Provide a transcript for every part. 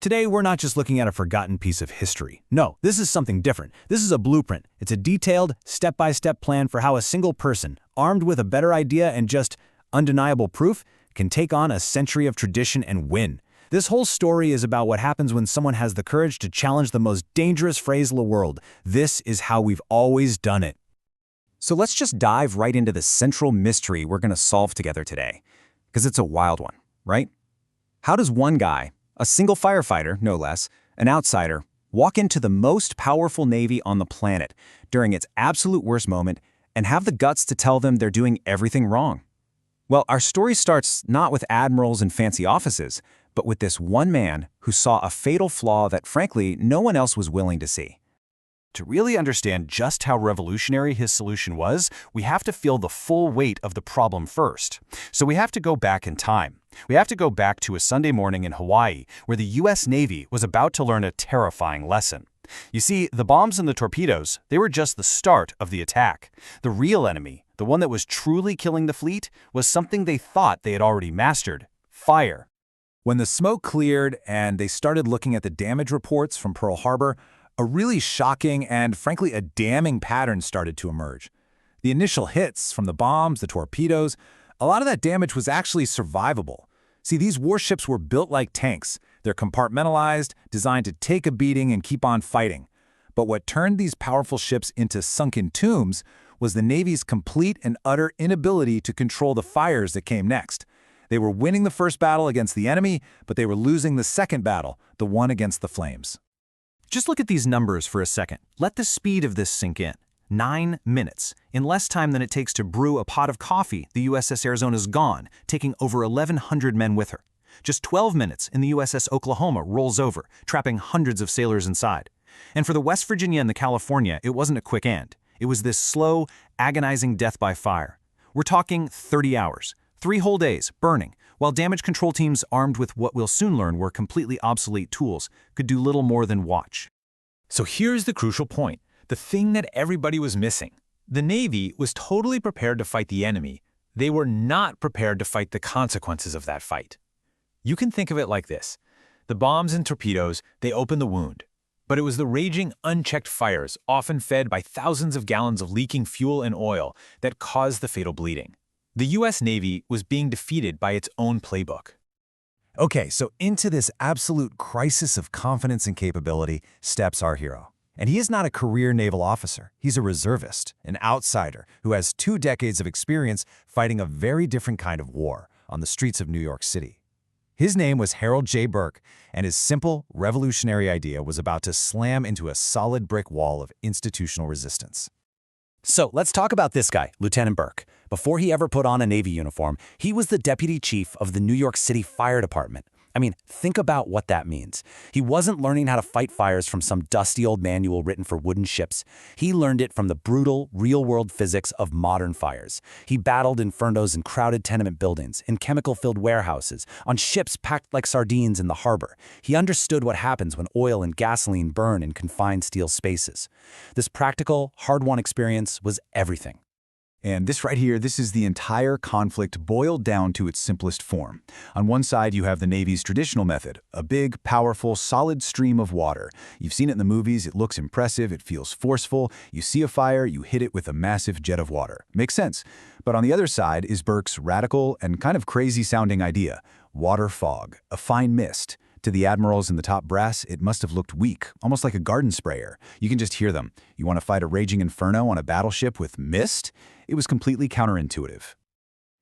Today, we're not just looking at a forgotten piece of history. No, this is something different. This is a blueprint. It's a detailed, step-by-step plan for how a single person, armed with a better idea and just undeniable proof, can take on a century of tradition and win. This whole story is about what happens when someone has the courage to challenge the most dangerous phrase in the world. This is how we've always done it. So let's just dive right into the central mystery we're going to solve together today, because it's a wild one, right? How does one guy, a single firefighter, no less, an outsider, walk into the most powerful Navy on the planet during its absolute worst moment and have the guts to tell them they're doing everything wrong? Well, our story starts not with admirals and fancy offices, but with this one man who saw a fatal flaw that, frankly, no one else was willing to see. To really understand just how revolutionary his solution was, we have to feel the full weight of the problem first. So we have to go back in time. We have to go back to a Sunday morning in Hawaii, where the U.S. Navy was about to learn a terrifying lesson. You see, the bombs and the torpedoes, they were just the start of the attack. The real enemy, the one that was truly killing the fleet, was something they thought they had already mastered: fire. When the smoke cleared and they started looking at the damage reports from Pearl Harbor, a really shocking and, frankly, a damning pattern started to emerge. The initial hits from the bombs, the torpedoes, a lot of that damage was actually survivable. See, these warships were built like tanks. They're compartmentalized, designed to take a beating and keep on fighting. But what turned these powerful ships into sunken tombs was the Navy's complete and utter inability to control the fires that came next. They were winning the first battle against the enemy, but they were losing the second battle, the one against the flames. Just look at these numbers for a second. Let the speed of this sink in. 9 minutes. In less time than it takes to brew a pot of coffee, the USS Arizona's gone, taking over 1,100 men with her. Just 12 minutes and the USS Oklahoma rolls over, trapping hundreds of sailors inside. And for the West Virginia and the California, it wasn't a quick end. It was this slow, agonizing death by fire. We're talking 30 hours, 3 whole days, burning, while damage control teams armed with what we'll soon learn were completely obsolete tools could do little more than watch. So here's the crucial point, the thing that everybody was missing. The Navy was totally prepared to fight the enemy. They were not prepared to fight the consequences of that fight. You can think of it like this. The bombs and torpedoes, they opened the wound. But it was the raging, unchecked fires, often fed by thousands of gallons of leaking fuel and oil, that caused the fatal bleeding. The U.S. Navy was being defeated by its own playbook. Okay, so into this absolute crisis of confidence and capability steps our hero. And he is not a career naval officer. He's a reservist, an outsider who has 2 decades of experience fighting a very different kind of war on the streets of New York City. His name was Harold J. Burke, and his simple, revolutionary idea was about to slam into a solid brick wall of institutional resistance. So let's talk about this guy, Lieutenant Burke. Before he ever put on a Navy uniform, he was the deputy chief of the New York City Fire Department. I mean, think about what that means. He wasn't learning how to fight fires from some dusty old manual written for wooden ships. He learned it from the brutal, real-world physics of modern fires. He battled infernos in crowded tenement buildings, in chemical-filled warehouses, on ships packed like sardines in the harbor. He understood what happens when oil and gasoline burn in confined steel spaces. This practical, hard-won experience was everything. And this right here, this is the entire conflict boiled down to its simplest form. On one side, you have the Navy's traditional method, a big, powerful, solid stream of water. You've seen it in the movies, it looks impressive, it feels forceful. You see a fire, you hit it with a massive jet of water. Makes sense. But on the other side is Burke's radical and kind of crazy-sounding idea, water fog, a fine mist. To the admirals in the top brass, it must have looked weak, almost like a garden sprayer. You can just hear them. You want to fight a raging inferno on a battleship with mist? It was completely counterintuitive.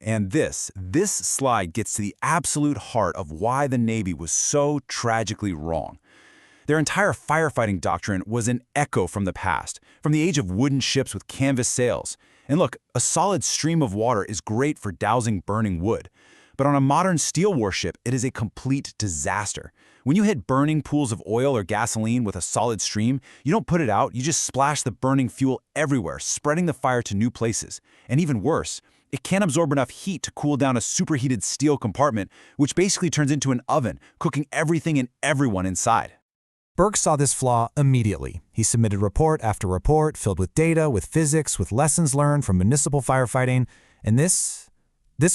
And this slide gets to the absolute heart of why the Navy was so tragically wrong. Their entire firefighting doctrine was an echo from the past, from the age of wooden ships with canvas sails. And look, a solid stream of water is great for dousing burning wood. But on a modern steel warship, it is a complete disaster. When you hit burning pools of oil or gasoline with a solid stream, you don't put it out, you just splash the burning fuel everywhere, spreading the fire to new places. And even worse, it can't absorb enough heat to cool down a superheated steel compartment, which basically turns into an oven, cooking everything and everyone inside. Burke saw this flaw immediately. He submitted report after report, filled with data, with physics, with lessons learned from municipal firefighting, and this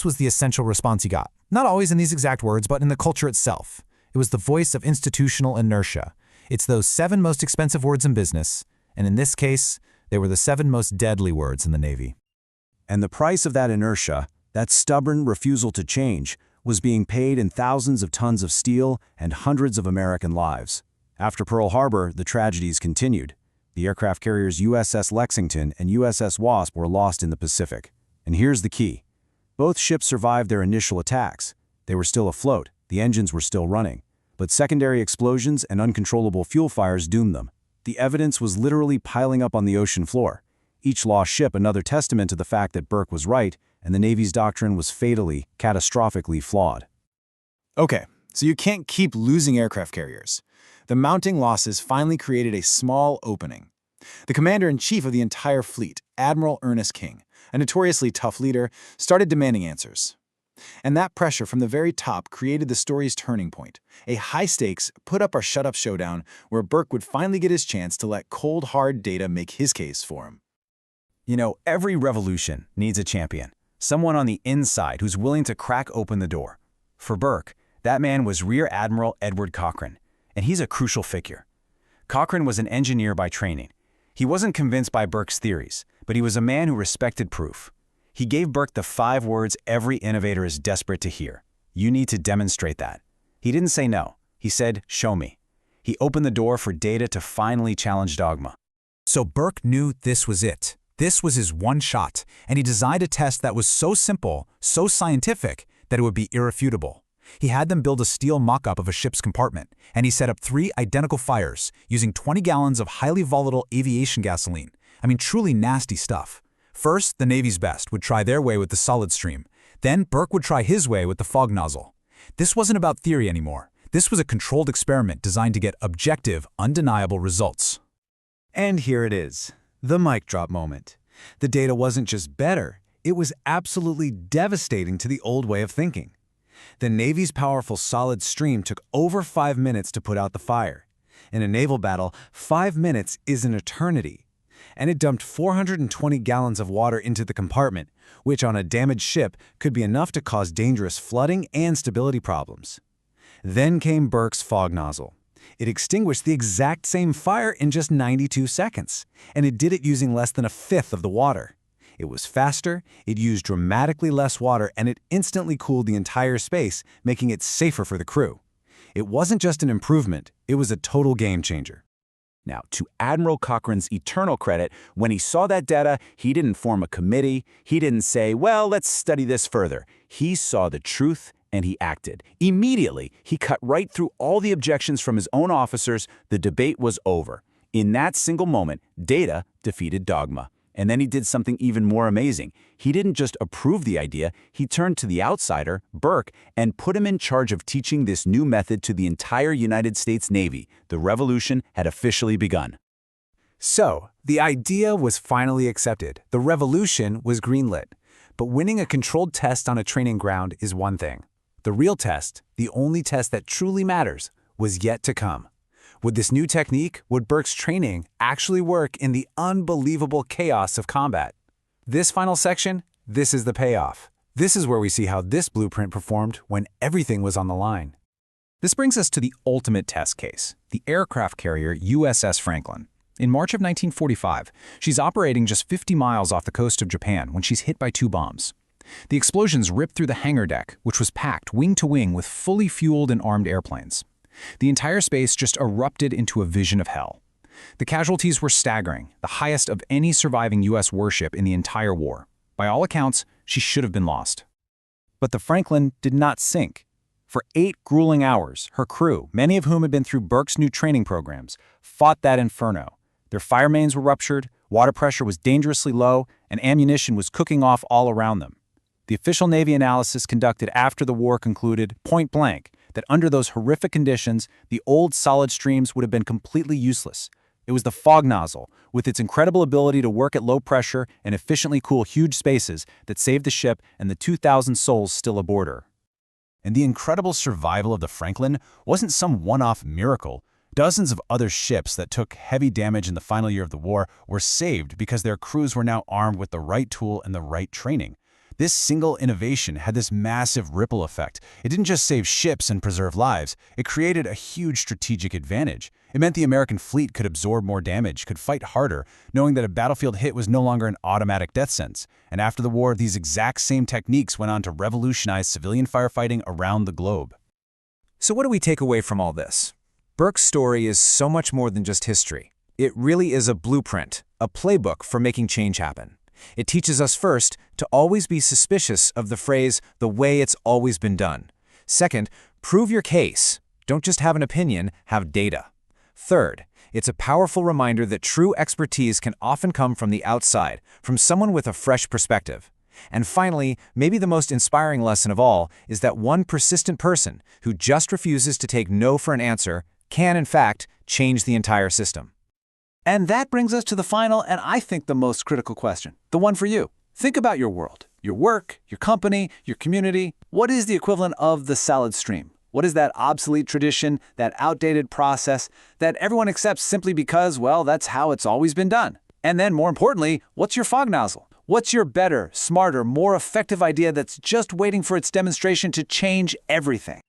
was the essential response he got. Not always in these exact words, but in the culture itself. It was the voice of institutional inertia. It's those 7 most expensive words in business, and in this case, they were the 7 most deadly words in the Navy. And the price of that inertia, that stubborn refusal to change, was being paid in thousands of tons of steel and hundreds of American lives. After Pearl Harbor, the tragedies continued. The aircraft carriers USS Lexington and USS Wasp were lost in the Pacific. And here's the key. Both ships survived their initial attacks. They were still afloat, the engines were still running. But secondary explosions and uncontrollable fuel fires doomed them. The evidence was literally piling up on the ocean floor. Each lost ship another testament to the fact that Burke was right and the Navy's doctrine was fatally, catastrophically flawed. Okay, so you can't keep losing aircraft carriers. The mounting losses finally created a small opening. The commander-in-chief of the entire fleet, Admiral Ernest King, a notoriously tough leader, started demanding answers. And that pressure from the very top created the story's turning point, a high-stakes, put-up-or-shut-up showdown where Burke would finally get his chance to let cold, hard data make his case for him. You know, every revolution needs a champion, someone on the inside who's willing to crack open the door. For Burke, that man was Rear Admiral Edward Cochran, and he's a crucial figure. Cochran was an engineer by training. He wasn't convinced by Burke's theories, but he was a man who respected proof. He gave Burke the 5 words every innovator is desperate to hear. You need to demonstrate that. He didn't say no. He said, show me. He opened the door for data to finally challenge dogma. So Burke knew this was it. This was his one shot, and he designed a test that was so simple, so scientific, that it would be irrefutable. He had them build a steel mock-up of a ship's compartment, and he set up 3 identical fires using 20 gallons of highly volatile aviation gasoline. I mean, truly nasty stuff. First, the Navy's best would try their way with the solid stream. Then Burke would try his way with the fog nozzle. This wasn't about theory anymore. This was a controlled experiment designed to get objective, undeniable results. And here it is, the mic drop moment. The data wasn't just better, it was absolutely devastating to the old way of thinking. The Navy's powerful solid stream took over 5 minutes to put out the fire. In a naval battle, 5 minutes is an eternity. And it dumped 420 gallons of water into the compartment, which on a damaged ship could be enough to cause dangerous flooding and stability problems. Then came Burke's fog nozzle. It extinguished the exact same fire in just 92 seconds, and it did it using less than 1/5 of the water. It was faster, it used dramatically less water, and it instantly cooled the entire space, making it safer for the crew. It wasn't just an improvement, it was a total game changer. Now, to Admiral Cochran's eternal credit, when he saw that data, he didn't form a committee. He didn't say, well, let's study this further. He saw the truth and he acted. Immediately, he cut right through all the objections from his own officers. The debate was over. In that single moment, data defeated dogma. And then he did something even more amazing. He didn't just approve the idea, he turned to the outsider, Burke, and put him in charge of teaching this new method to the entire United States Navy. The revolution had officially begun. So, the idea was finally accepted. The revolution was greenlit. But winning a controlled test on a training ground is one thing. The real test, the only test that truly matters, was yet to come. Would this new technique, would Burke's training actually work in the unbelievable chaos of combat? This final section, this is the payoff. This is where we see how this blueprint performed when everything was on the line. This brings us to the ultimate test case, the aircraft carrier USS Franklin. In March of 1945, she's operating just 50 miles off the coast of Japan when she's hit by 2 bombs. The explosions ripped through the hangar deck, which was packed wing to wing with fully fueled and armed airplanes. The entire space just erupted into a vision of hell. The casualties were staggering, the highest of any surviving U.S. warship in the entire war. By all accounts, she should have been lost. But the Franklin did not sink. For 8 grueling hours, her crew, many of whom had been through Burke's new training programs, fought that inferno. Their fire mains were ruptured, water pressure was dangerously low, and ammunition was cooking off all around them. The official Navy analysis conducted after the war concluded, point blank, that under those horrific conditions, the old solid streams would have been completely useless. It was the fog nozzle, with its incredible ability to work at low pressure and efficiently cool huge spaces, that saved the ship and the 2,000 souls still aboard her. And the incredible survival of the Franklin wasn't some one-off miracle. Dozens of other ships that took heavy damage in the final year of the war were saved because their crews were now armed with the right tool and the right training. This single innovation had this massive ripple effect. It didn't just save ships and preserve lives, it created a huge strategic advantage. It meant the American fleet could absorb more damage, could fight harder, knowing that a battlefield hit was no longer an automatic death sentence. And after the war, these exact same techniques went on to revolutionize civilian firefighting around the globe. So what do we take away from all this? Burke's story is so much more than just history. It really is a blueprint, a playbook for making change happen. It teaches us first to always be suspicious of the phrase, the way it's always been done. Second, prove your case. Don't just have an opinion, have data. Third, it's a powerful reminder that true expertise can often come from the outside, from someone with a fresh perspective. And finally, maybe the most inspiring lesson of all is that one persistent person who just refuses to take no for an answer can, in fact, change the entire system. And that brings us to the final and I think the most critical question, the one for you. Think about your world, your work, your company, your community. What is the equivalent of the salad stream? What is that obsolete tradition, that outdated process that everyone accepts simply because, well, that's how it's always been done? And then, more importantly, what's your fog nozzle? What's your better, smarter, more effective idea that's just waiting for its demonstration to change everything?